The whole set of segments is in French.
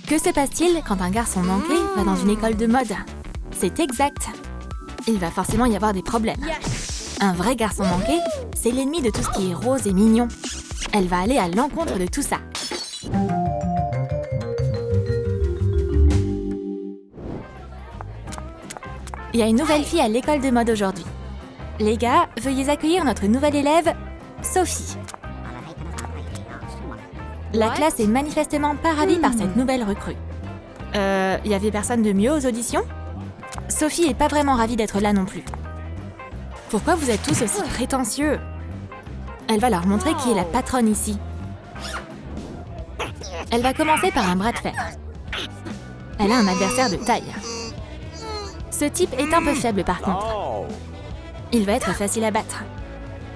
Que se passe-t-il quand un garçon manqué va dans une école de mode? C'est exact. Il va forcément y avoir des problèmes. Un vrai garçon manqué, c'est l'ennemi de tout ce qui est rose et mignon. Elle va aller à l'encontre de tout ça. Il y a une nouvelle fille à l'école de mode aujourd'hui. Les gars, veuillez accueillir notre nouvelle élève, Sophie. La classe est manifestement pas ravie par cette nouvelle recrue. Y avait personne de mieux aux auditions? Sophie est pas vraiment ravie d'être là non plus. Pourquoi vous êtes tous aussi prétentieux? Elle va leur montrer qui est la patronne ici. Elle va commencer par un bras de fer. Elle a un adversaire de taille. Ce type est un peu faible par contre. Il va être facile à battre.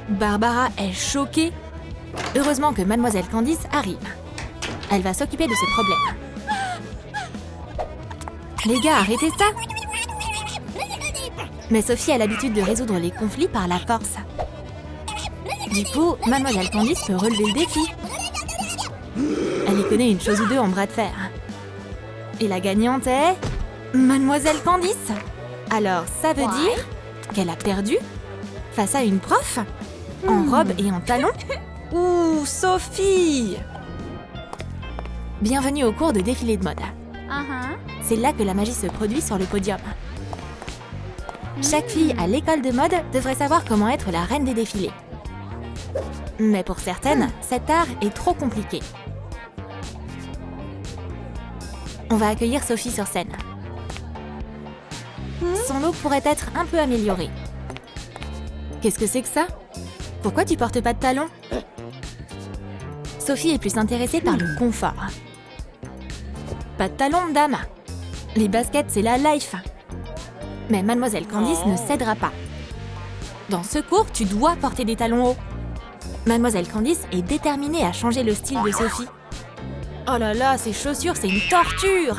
Barbara est choquée. Heureusement que Mademoiselle Candice arrive. Elle va s'occuper de ce problème. Les gars, arrêtez ça! Mais Sophie a l'habitude de résoudre les conflits par la force. Du coup, Mademoiselle Candice peut relever le défi. Elle y connaît une chose ou deux en bras de fer. Et la gagnante est... Mademoiselle Candice! Alors, ça veut dire qu'elle a perdu face à une prof en robe et en talons? Ouh, Sophie! Bienvenue au cours de défilé de mode. C'est là que la magie se produit sur le podium. Chaque fille à l'école de mode devrait savoir comment être la reine des défilés. Mais pour certaines, cet art est trop compliqué. On va accueillir Sophie sur scène. Son look pourrait être un peu amélioré. Qu'est-ce que c'est que ça? Pourquoi tu portes pas de talons? Sophie est plus intéressée par le confort. Pas de talons, dame. Les baskets, c'est la life. Mais Mademoiselle Candice ne cédera pas. Dans ce cours, tu dois porter des talons hauts. Mademoiselle Candice est déterminée à changer le style de Sophie. Oh là là, ces chaussures, c'est une torture!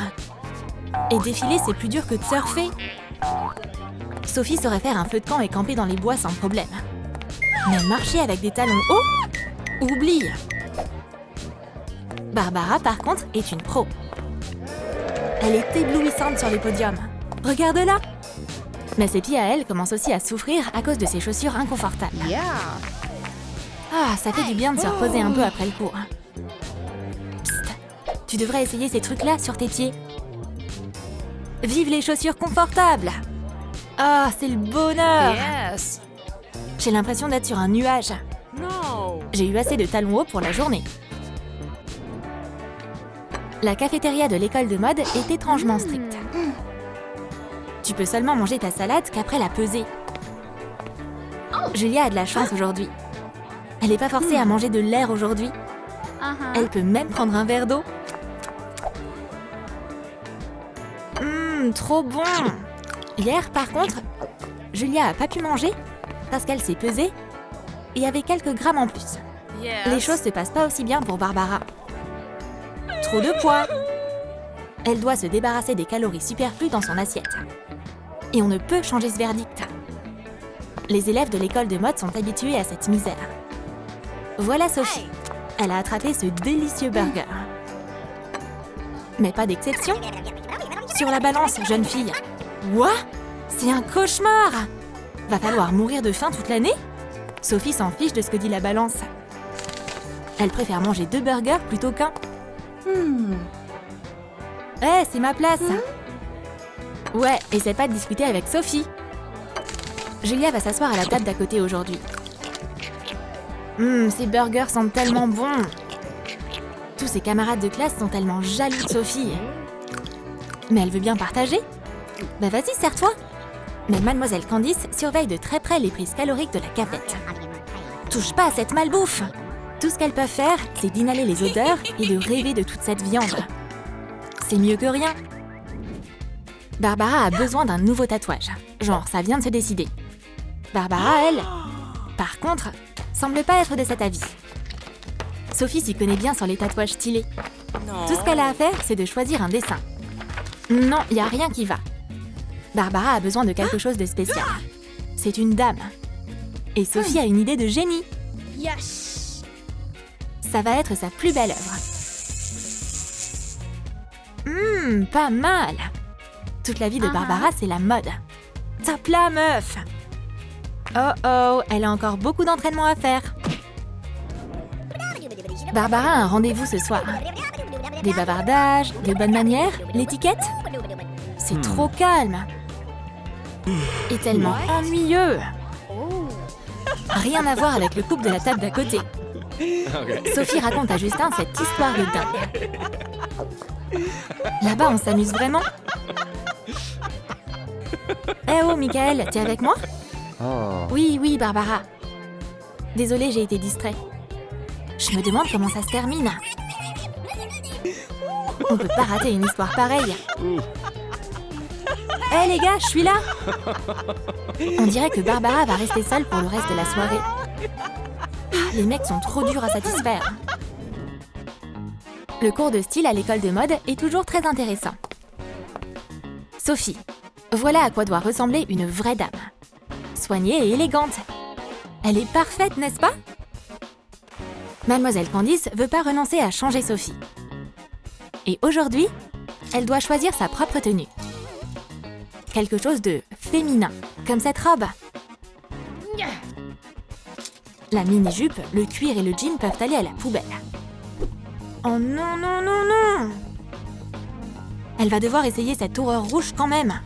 Et défiler, c'est plus dur que de surfer. Sophie saurait faire un feu de camp et camper dans les bois sans problème. Mais marcher avec des talons hauts? Oublie! Barbara, par contre, est une pro. Elle est éblouissante sur les podiums. Regarde-la! Mais ses pieds à elle commencent aussi à souffrir à cause de ses chaussures inconfortables. Ah, ça fait du bien de se reposer un peu après le cours. Psst! Tu devrais essayer ces trucs-là sur tes pieds. Vive les chaussures confortables! Ah, c'est le bonheur! J'ai l'impression d'être sur un nuage. J'ai eu assez de talons hauts pour la journée. La cafétéria de l'école de mode est étrangement stricte. Tu peux seulement manger ta salade qu'après la peser. Julia a de la chance aujourd'hui. Elle n'est pas forcée à manger de l'air aujourd'hui. Elle peut même prendre un verre d'eau. Trop bon! Hier, par contre, Julia a pas pu manger parce qu'elle s'est pesée et avait quelques grammes en plus. Les choses se passent pas aussi bien pour Barbara. Trop de poids. Elle doit se débarrasser des calories superflues dans son assiette. Et on ne peut changer ce verdict. Les élèves de l'école de mode sont habitués à cette misère. Voilà Sophie. Elle a attrapé ce délicieux burger. Mais pas d'exception. Sur la balance, jeune fille. Quoi? C'est un cauchemar! Va falloir mourir de faim toute l'année? Sophie s'en fiche de ce que dit la balance. Elle préfère manger 2 burgers plutôt qu'un. C'est ma place! Ouais, essaie pas de discuter avec Sophie. Julia va s'asseoir à la table d'à côté aujourd'hui. Ces burgers sentent tellement bons! Tous ses camarades de classe sont tellement jaloux de Sophie. Mais elle veut bien partager? Bah vas-y, sers-toi! Mais Mademoiselle Candice surveille de très près les prises caloriques de la cafette. Touche pas à cette malbouffe! Tout ce qu'elles peuvent faire, c'est d'inhaler les odeurs et de rêver de toute cette viande. C'est mieux que rien. Barbara a besoin d'un nouveau tatouage. Genre, ça vient de se décider. Barbara, elle, par contre, semble pas être de cet avis. Sophie s'y connaît bien sur les tatouages stylés. Tout ce qu'elle a à faire, c'est de choisir un dessin. Non, y a rien qui va. Barbara a besoin de quelque chose de spécial. C'est une dame. Et Sophie a une idée de génie. Ça va être sa plus belle œuvre. Pas mal. Toute la vie de Barbara, c'est la mode. Top là, meuf! Oh, elle a encore beaucoup d'entraînement à faire. Barbara a un rendez-vous ce soir. Des bavardages, de bonnes manières, l'étiquette? C'est trop calme. Et tellement ennuyeux. Rien à voir avec le couple de la table d'à côté. Sophie raconte à Justin cette histoire de dingue. Là-bas, on s'amuse vraiment. Eh oh, Michael, t'es avec moi? Oui, Barbara. Désolée, j'ai été distrait. Je me demande comment ça se termine. On peut pas rater une histoire pareille. Eh les gars, je suis là. On dirait que Barbara va rester seule pour le reste de la soirée. Les mecs sont trop durs à satisfaire. Le cours de style à l'école de mode est toujours très intéressant. Sophie, voilà à quoi doit ressembler une vraie dame. Soignée et élégante. Elle est parfaite, n'est-ce pas? Mademoiselle Candice veut pas renoncer à changer Sophie. Et aujourd'hui, elle doit choisir sa propre tenue. Quelque chose de féminin, comme cette robe. La mini-jupe, le cuir et le jean peuvent aller à la poubelle. Oh non! Elle va devoir essayer cette horreur rouge quand même.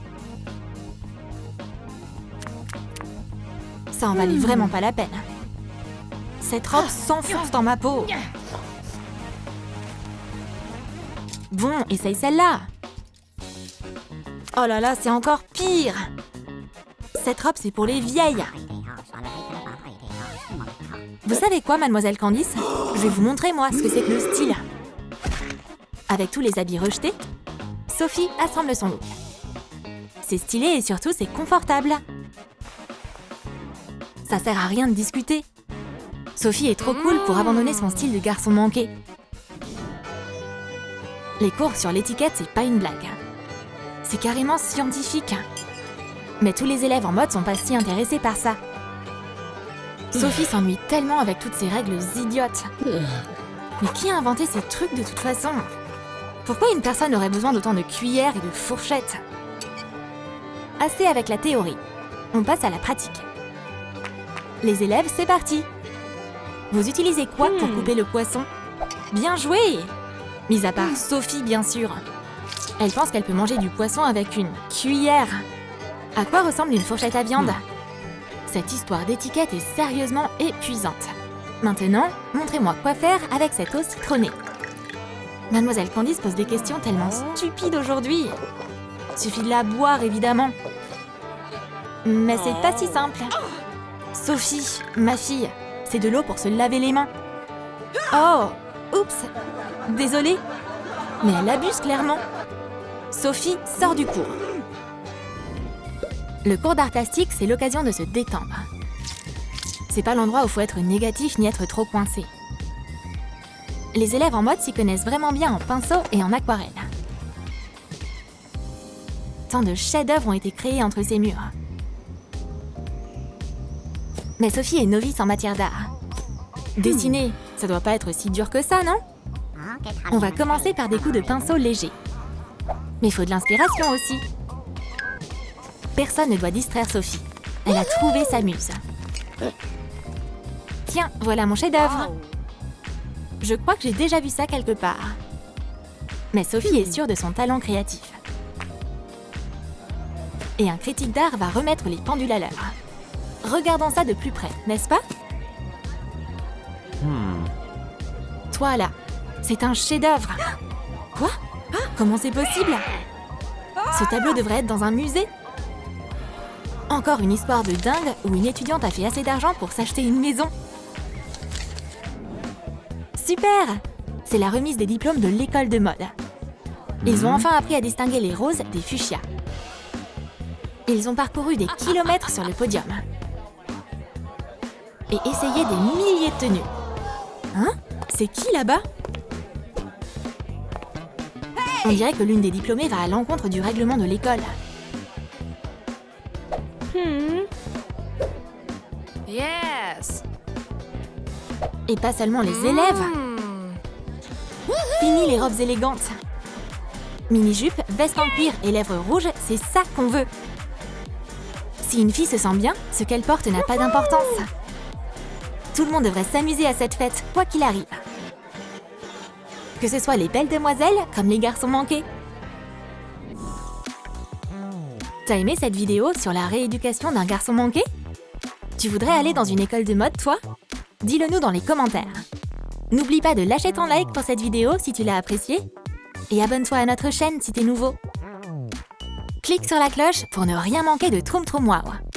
Ça en valait vraiment pas la peine. Cette robe s'enfonce dans ma peau. Bon, essaye celle-là. Oh là là, c'est encore pire. Cette robe, c'est pour les vieilles. Vous savez quoi, mademoiselle Candice? Je vais vous montrer, moi, ce que c'est que le style. Avec tous les habits rejetés, Sophie assemble son look. C'est stylé et surtout, c'est confortable. Ça sert à rien de discuter. Sophie est trop cool pour abandonner son style de garçon manqué. Les cours sur l'étiquette, c'est pas une blague. C'est carrément scientifique. Mais tous les élèves en mode sont pas si intéressés par ça. Sophie s'ennuie tellement avec toutes ces règles idiotes. Mais qui a inventé ces trucs de toute façon? Pourquoi une personne aurait besoin d'autant de cuillères et de fourchettes? Assez avec la théorie. On passe à la pratique. Les élèves, c'est parti. Vous utilisez quoi pour couper le poisson? Bien joué! Mis à part Sophie, bien sûr. Elle pense qu'elle peut manger du poisson avec une cuillère. À quoi ressemble une fourchette à viande? Cette histoire d'étiquette est sérieusement épuisante. Maintenant, montrez-moi quoi faire avec cette eau citronnée. Mademoiselle Candice pose des questions tellement stupides aujourd'hui. Suffit de la boire, évidemment. Mais c'est pas si simple. Sophie, ma fille, c'est de l'eau pour se laver les mains. Oh, oups, désolée. Mais elle abuse clairement. Sophie sort du cours. Le cours d'art plastique, c'est l'occasion de se détendre. C'est pas l'endroit où faut être négatif ni être trop coincé. Les élèves en mode s'y connaissent vraiment bien en pinceau et en aquarelle. Tant de chefs-d'œuvre ont été créés entre ces murs. Mais Sophie est novice en matière d'art. Dessiner, ça doit pas être si dur que ça, non? On va commencer par des coups de pinceau légers. Mais il faut de l'inspiration aussi. Personne ne doit distraire Sophie. Elle a trouvé sa muse. Tiens, voilà mon chef-d'œuvre. Je crois que j'ai déjà vu ça quelque part. Mais Sophie est sûre de son talent créatif. Et un critique d'art va remettre les pendules à l'heure. Regardons ça de plus près, n'est-ce pas? Toi là, c'est un chef-d'œuvre. Quoi? Comment c'est possible? Ce tableau devrait être dans un musée? Encore une histoire de dingue où une étudiante a fait assez d'argent pour s'acheter une maison. Super! C'est la remise des diplômes de l'école de mode. Ils ont enfin appris à distinguer les roses des fuchsias. Ils ont parcouru des kilomètres sur le podium. Et essayé des milliers de tenues. Hein? C'est qui là-bas? On dirait que l'une des diplômées va à l'encontre du règlement de l'école. Yes. Et pas seulement les élèves. Fini les robes élégantes. Mini-jupe, veste en cuir et lèvres rouges, c'est ça qu'on veut. Si une fille se sent bien, ce qu'elle porte n'a pas d'importance. Tout le monde devrait s'amuser à cette fête, quoi qu'il arrive. Que ce soit les belles demoiselles comme les garçons manqués. T'as aimé cette vidéo sur la rééducation d'un garçon manqué? Tu voudrais aller dans une école de mode, toi? Dis-le nous dans les commentaires. N'oublie pas de lâcher ton like pour cette vidéo si tu l'as appréciée. Et abonne-toi à notre chaîne si t'es nouveau. Clique sur la cloche pour ne rien manquer de Troum Troum Wow.